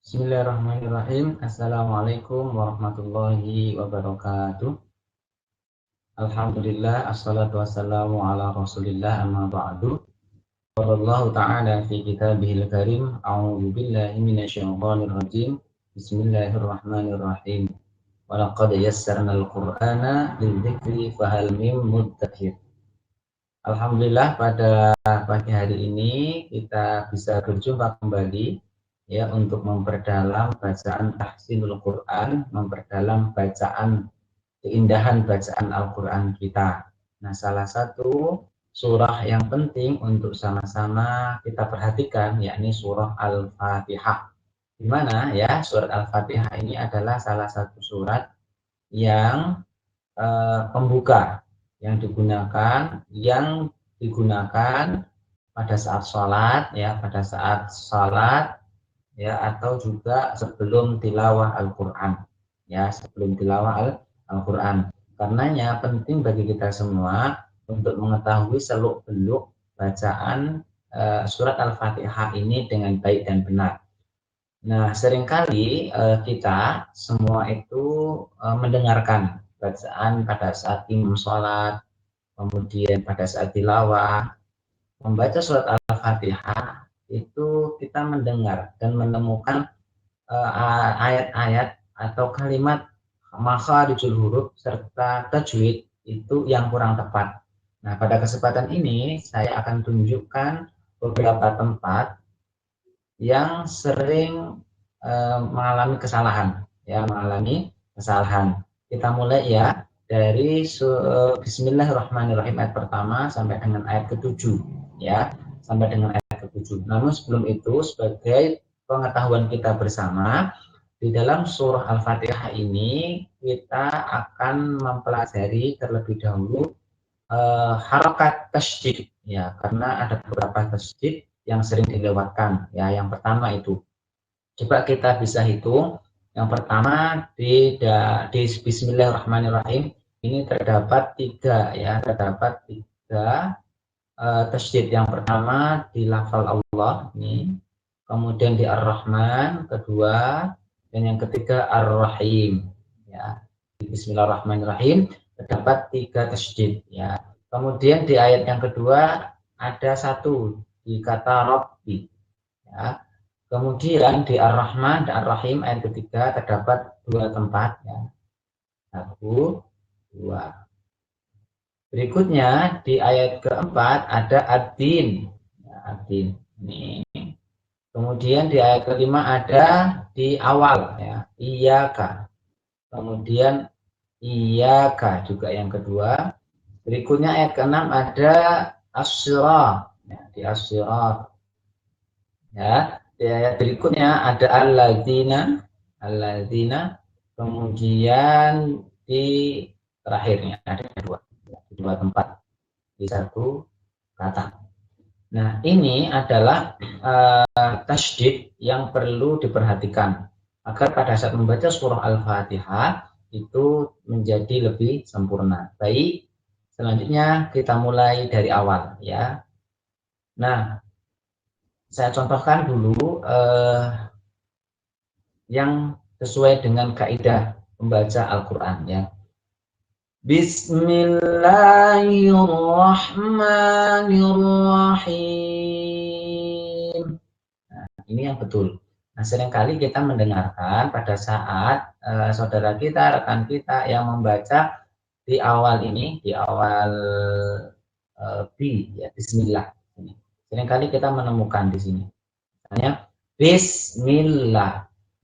Bismillahirrahmanirrahim. Assalamualaikum warahmatullahi wabarakatuh. Alhamdulillah, assalatu wassalamu ala rasulillah amma ba'du. Wallahu ta'ala fi kitabihil karim. A'udzu billahi minasyaitonir rajim. Bismillahirrahmanirrahim. Walaqad yassarnal qur'ana lidzikri fahal mim muddakir. Alhamdulillah, pada pagi hari ini kita bisa berjumpa kembali ya untuk memperdalam bacaan tahsinul Quran, memperdalam bacaan keindahan bacaan Al-Quran kita. Nah, salah satu surah yang penting untuk sama-sama kita perhatikan yakni surah Al-Fatihah. Di mana ya surat Al-Fatihah ini adalah salah satu surat yang pembuka yang digunakan pada saat sholat ya atau juga sebelum tilawah Al-Quran Al-Quran. Karenanya penting bagi kita semua untuk mengetahui seluk-beluk bacaan surat Al-Fatihah ini dengan baik dan benar. Nah, seringkali kita semua itu mendengarkan bacaan pada saat imam sholat, kemudian pada saat tilawah. Membaca surat Al-Fatihah itu kita mendengar dan menemukan ayat-ayat atau kalimat makharijul huruf serta tajwid itu yang kurang tepat. Nah, pada kesempatan ini saya akan tunjukkan beberapa tempat yang sering mengalami kesalahan. Kita mulai ya dari Bismillahirrahmanirrahim ayat pertama sampai dengan ayat ke-7 ya, sampai dengan ayat ke-7. Namun sebelum itu, sebagai pengetahuan kita bersama, di dalam surah Al-Fatihah ini kita akan mempelajari terlebih dahulu harokat tasydid ya, karena ada beberapa tasydid yang sering dilewatkan ya. Yang pertama itu coba kita bisa hitung. Yang pertama di Bismillahirrahmanirrahim ini terdapat tiga tasydid. Yang pertama di lafal Allah ini, kemudian di Ar-Rahman kedua, dan yang ketiga Ar-Rahim ya. Di Bismillahirrahmanirrahim terdapat tiga tasydid ya. Kemudian di ayat yang kedua ada satu di kata Rabbi ya. Kemudian di Ar-Rahman dan Ar-Rahim ayat ketiga terdapat dua tempat ya. Satu, dua. Berikutnya di ayat keempat ada ad-din ya, ad-din. Ini. Kemudian di ayat kelima ada di awal ya, iyyaka. Kemudian iyyaka juga yang kedua. Berikutnya ayat ke-6 ada as-sirat ya, di as-sirat. Ya, di ayat berikutnya ada alladzina, kemudian di terakhirnya ada dua tempat di satu kata. Nah, ini adalah tasydid yang perlu diperhatikan agar pada saat membaca surah Al-Fatihah itu menjadi lebih sempurna. Baik, selanjutnya kita mulai dari awal ya. Nah, saya contohkan dulu yang sesuai dengan kaidah membaca Al-Quran ya. Bismillahirrahmanirrahim. Nah, ini yang betul. Nah, seringkali kita mendengarkan pada saat saudara kita, rekan kita yang membaca di awal ini, di awal ya, Bismillah. Seringkali kita menemukan di sini. Misalnya,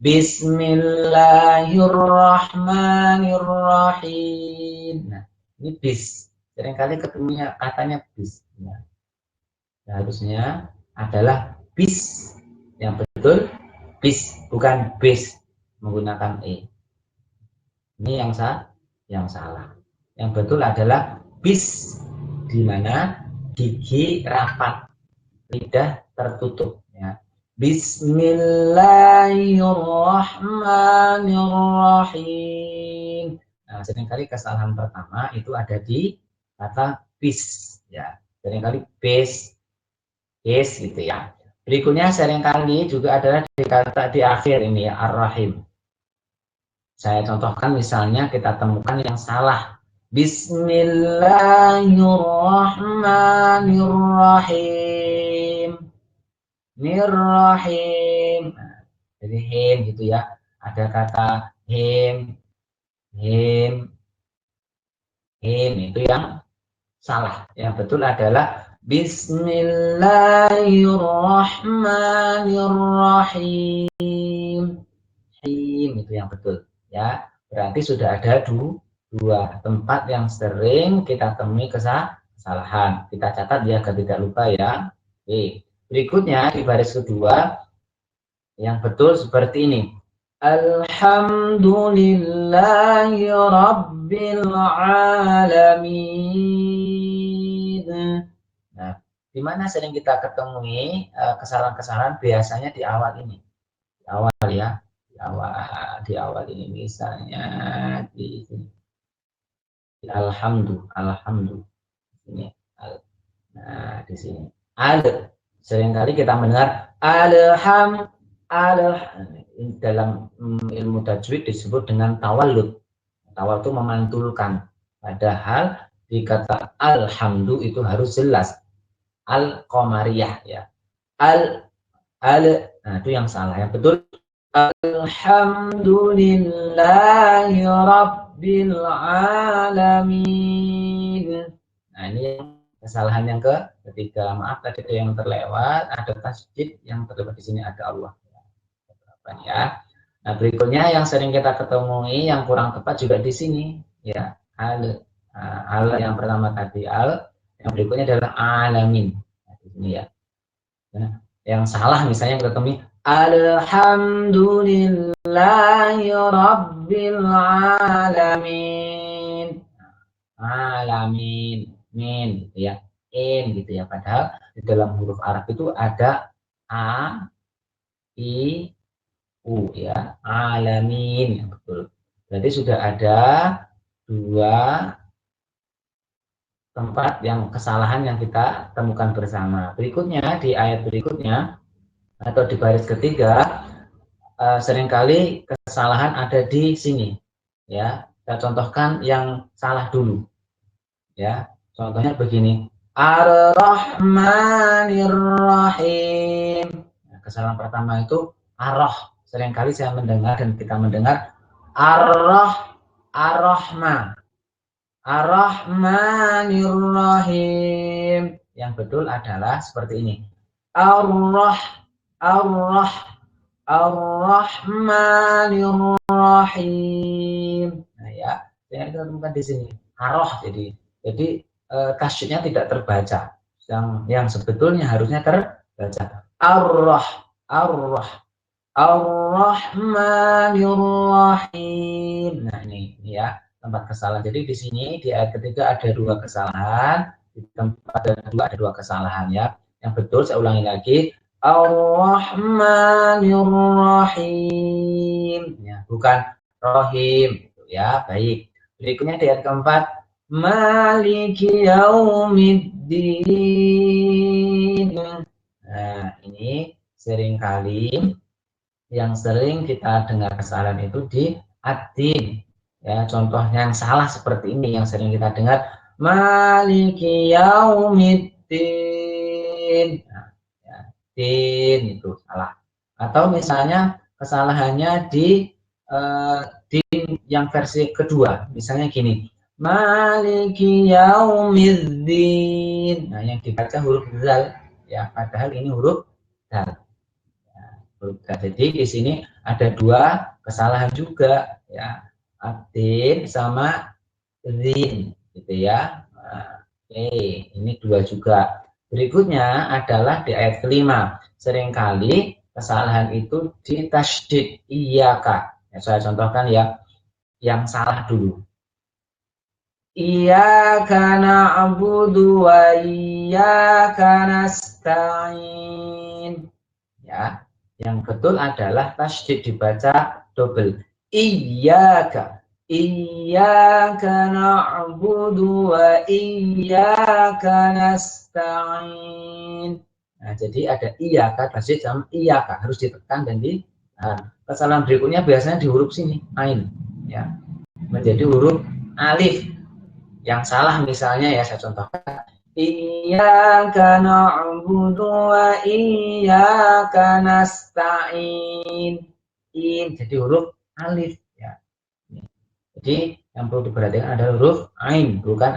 Bismillahirrahmanirrahim. Nah, ini bis. Seringkali ketemunya katanya bis. Nah, harusnya adalah bis. Yang betul bis, bukan bis menggunakan e. Ini yang salah. Yang betul adalah bis, di mana gigi rapat, lidah tertutup ya. Bismillahirrahmanirrahim. Nah, seringkali kesalahan pertama itu ada di kata bis ya. Seringkali bis gitu ya. Berikutnya seringkali juga adalah dikata di akhir ini ya, ar-rahim. Saya contohkan misalnya kita temukan yang salah. Bismillahirrahmanirrahim. Nirrahim. Nah, jadi him gitu ya. Ada kata him, him, him itu yang salah. Yang betul adalah Bismillahirrahmanirrahim. Him itu yang betul ya. Berarti sudah ada dua tempat yang sering kita temui kesalahan. Kita catat ya agar tidak lupa ya. Oke. Berikutnya di baris kedua yang betul seperti ini. Alhamdulillahi Rabbil Alamin. Nah, di mana sering kita ketemui kesalahan-kesalahan biasanya di awal ini. Di awal ya. Di awal ini misalnya di sini. Alhamdulillah. Ini. Nah, di sini. Seringkali kita mendengar dalam ilmu tajwid disebut dengan tawallud. Tawal itu memantulkan. Padahal di kata alhamdu itu harus jelas. Al-qamariyah ya. Nah itu yang salah. Yang betul Alhamdulillahi Rabbil Alamin. Nah ini kesalahan yang ketiga. Maaf tadi ada yang terlewat, ada tasjid yang terlewat di sini ada Allah. Ya. Nah berikutnya yang sering kita ketemui yang kurang tepat juga di sini ya al yang pertama tadi yang berikutnya adalah alamin. Nah, di sini ya. Nah, yang salah misalnya kita temui Alhamdulillahi Rabbil Alamin. Alamin, min gitu ya, gitu ya. Padahal di dalam huruf Arab itu ada a, i, u ya, alamin yang betul. Berarti sudah ada dua tempat yang kesalahan yang kita temukan bersama. Berikutnya di ayat berikutnya atau di baris ketiga seringkali kesalahan ada di sini ya. Kita contohkan yang salah dulu ya. Contohnya begini, Ar-Rahmanir-Rahim. Nah, kesalahan pertama itu arroh. Seringkali saya mendengar dan kita mendengar Ar-Rahman, Ar-Rahmanir-Rahim. Yang betul adalah seperti ini, Ar-Rahmanir-Rahim. Nah ya, saya temukan di sini arroh. Jadi tasydidnya tidak terbaca. Yang sebetulnya harusnya terbaca. Ar-Rahmanir-Rahim. Nah ini ya tempat kesalahan. Jadi di sini di ayat ketiga ada dua kesalahan. Di tempat ada dua kesalahan ya. Yang betul saya ulangi lagi. Ar-Rahmanir-Rahim. Ya, bukan Rohim. Ya, baik. Berikutnya di ayat keempat. Maliki yaumiddin. Nah, ini seringkali yang sering kita dengar kesalahan itu di ad-din. Ya, contoh yang salah seperti ini yang sering kita dengar Maliki yaumiddin. Nah, din itu salah. Atau misalnya kesalahannya di din yang versi kedua, misalnya gini, Maliki yaumiddin. Nah, yang dibaca huruf zal ya, padahal ini huruf dal. Ya, huruf dal. Jadi di sini ada dua kesalahan juga ya, din sama zin gitu ya. Nah, oke, ini dua juga. Berikutnya adalah di ayat kelima. Seringkali kesalahan itu di tasydid iyyaka. Ya, saya contohkan ya yang salah dulu. Iyyaka na'budu wa iyyaka nasta'in. Ya, yang betul adalah tasydid dibaca double. Iyyaka na'budu wa iyyaka nasta'in. Nah, jadi ada iyaka tasydid sama iyaka, harus ditekan dan di kesalahan berikutnya biasanya di huruf sini ain ya, menjadi huruf alif. Yang salah misalnya ya saya contohkan, iyyaka na'budu wa iyyaka nasta'in. Jadi huruf alif ya. Jadi yang perlu diperhatikan adalah huruf ain, bukan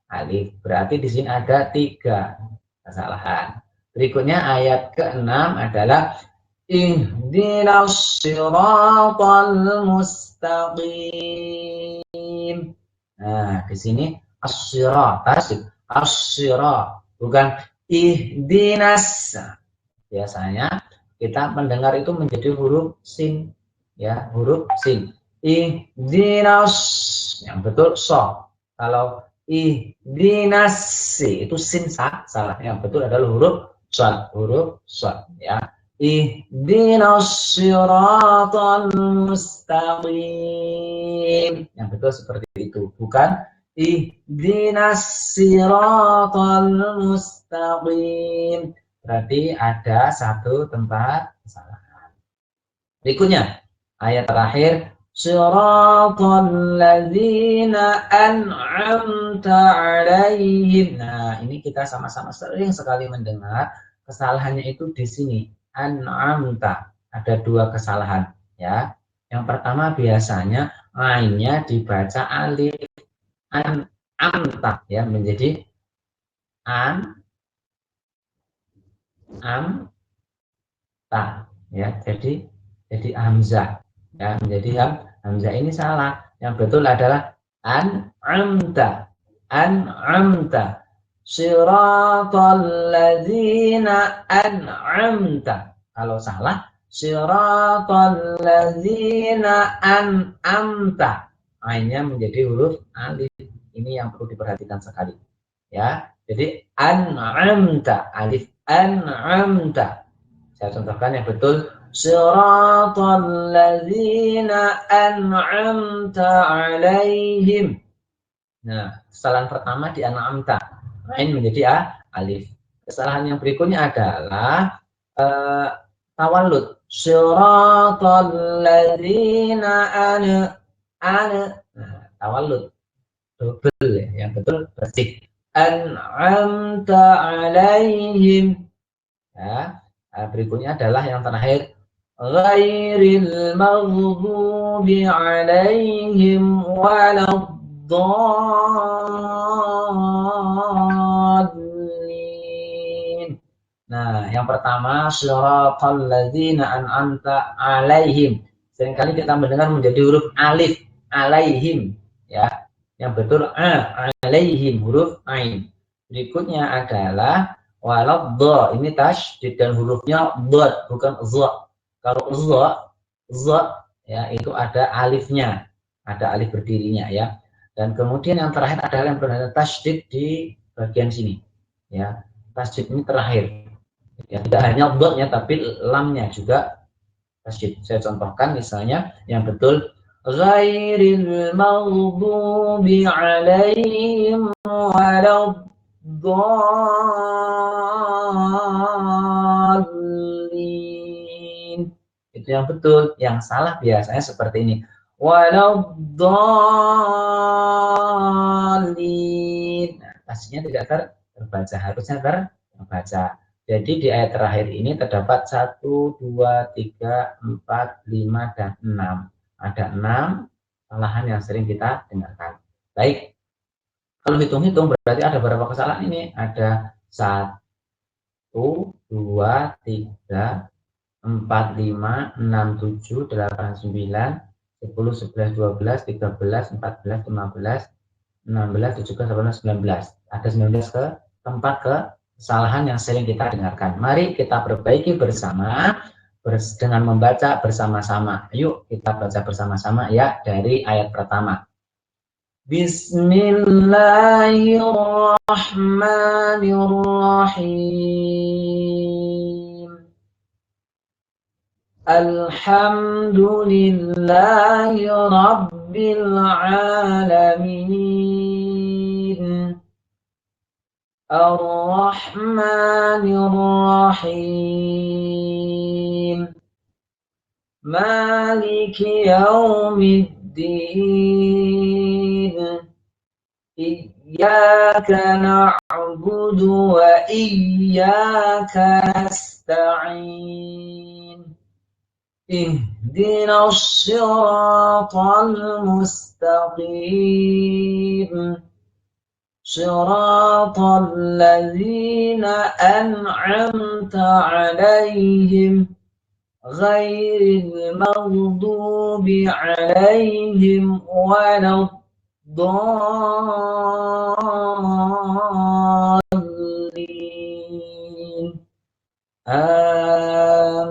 alif. Berarti di sini ada 3 kesalahan. Berikutnya ayat ke-6 adalah ihdinas siratal mustaqim. Nah, di sini as-sirat, as-sirat, bukan ihdinas. Biasanya kita mendengar itu menjadi huruf sin, ya, huruf sin. Ihdinas, yang betul so. Kalau ihdinas itu sin salah. Yang betul adalah huruf shad, ya. Ihdinas siratal mustaqim. Yang betul seperti itu, bukan ihdinas siratal mustaqim. Berarti ada 1 tempat kesalahan. Berikutnya ayat terakhir, siratal ladzina an'amta 'alaihim. Nah, ini kita sama-sama sering sekali mendengar kesalahannya itu di sini. An'amta, ada 2 kesalahan ya. Yang pertama biasanya ainnya dibaca alif, an'amta ya, menjadi amta ya, jadi hamzah ya, menjadi hamzah. Ini salah. Yang betul adalah an'amta siratal ladzina an'amta. Kalau salah siratal ladzina an'amta, ainnya menjadi huruf alif. Ini yang perlu diperhatikan sekali ya. Jadi an'amta alif, an'amta. Saya contohkan yang betul, siratal ladzina an'amta 'alaihim. Nah, kesalahan pertama di an'amta, ain menjadi alif. Kesalahan yang berikutnya adalah tawallud, siratal ladzina nah, tawallud double ya. Yang betul bersih, an'amta 'alaihim ya. Berikutnya adalah yang terakhir, ghairil maghdubi 'alaihim waladdallin. Nah, yang pertama siratal ladzina an'amta 'alaihim. Seringkali kita mendengar menjadi huruf alif, alaihim ya. Yang betul alaihim, huruf ain. Berikutnya adalah waladh, ini tasydid dan hurufnya dhad, bukan za. Kalau za ya, itu ada alifnya, ada alif berdirinya ya. Dan kemudian yang terakhir adalah yang berada tasydid di bagian sini ya. Tasydid ini terakhir ya, tidak hanya dhadnya tapi lamnya juga tasydid. Saya contohkan misalnya yang betul, ghairil maghdubi 'alaihim waladdallin. Itu yang betul. Yang salah biasanya seperti ini, waladdallin. Nah, pastinya tidak terbaca, harusnya terbaca. Jadi di ayat terakhir ini terdapat 1, 2, 3, 4, 5, dan 6. Ada 6 kesalahan yang sering kita dengarkan. Baik, kalau hitung-hitung berarti ada berapa kesalahan ini? Ada 1, 2, 3, 4, 5, 6, 7, 8, 9, 10, 11, 12, 13, 14, 15, 16, 17, 18, 19. Ada 19 tempat kesalahan yang sering kita dengarkan. Mari kita perbaiki bersama dengan membaca bersama-sama. Yuk kita baca bersama-sama ya, dari ayat pertama. Bismillahirrahmanirrahim. Alhamdulillahi rabbil alamin. Ar-Rahmanir Rahim. Maliki Yaumiddin. Iyyaka na'budu wa iyyaka nasta'in. Ihdinas siratal mustaqim. Siratal ladzina an'amta 'alaihim ghairil maghdubi 'alaihim waladdallin. Amin.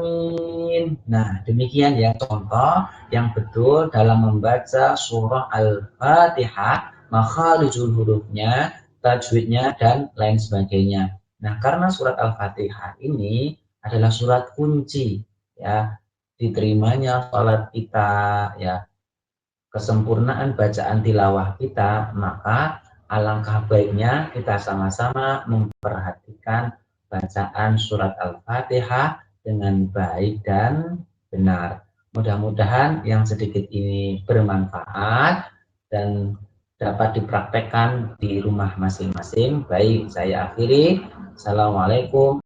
Nah, demikian ya contoh yang betul dalam membaca surah Al-Fatihah, makharijul hurufnya, tajwidnya, dan lain sebagainya. Nah, karena surat Al-Fatihah ini adalah surat kunci ya diterimanya salat kita, ya kesempurnaan bacaan tilawah kita, maka alangkah baiknya kita sama-sama memperhatikan bacaan surat Al-Fatihah dengan baik dan benar. Mudah-mudahan yang sedikit ini bermanfaat dan dapat dipraktekkan di rumah masing-masing. Baik, saya akhiri. Assalamualaikum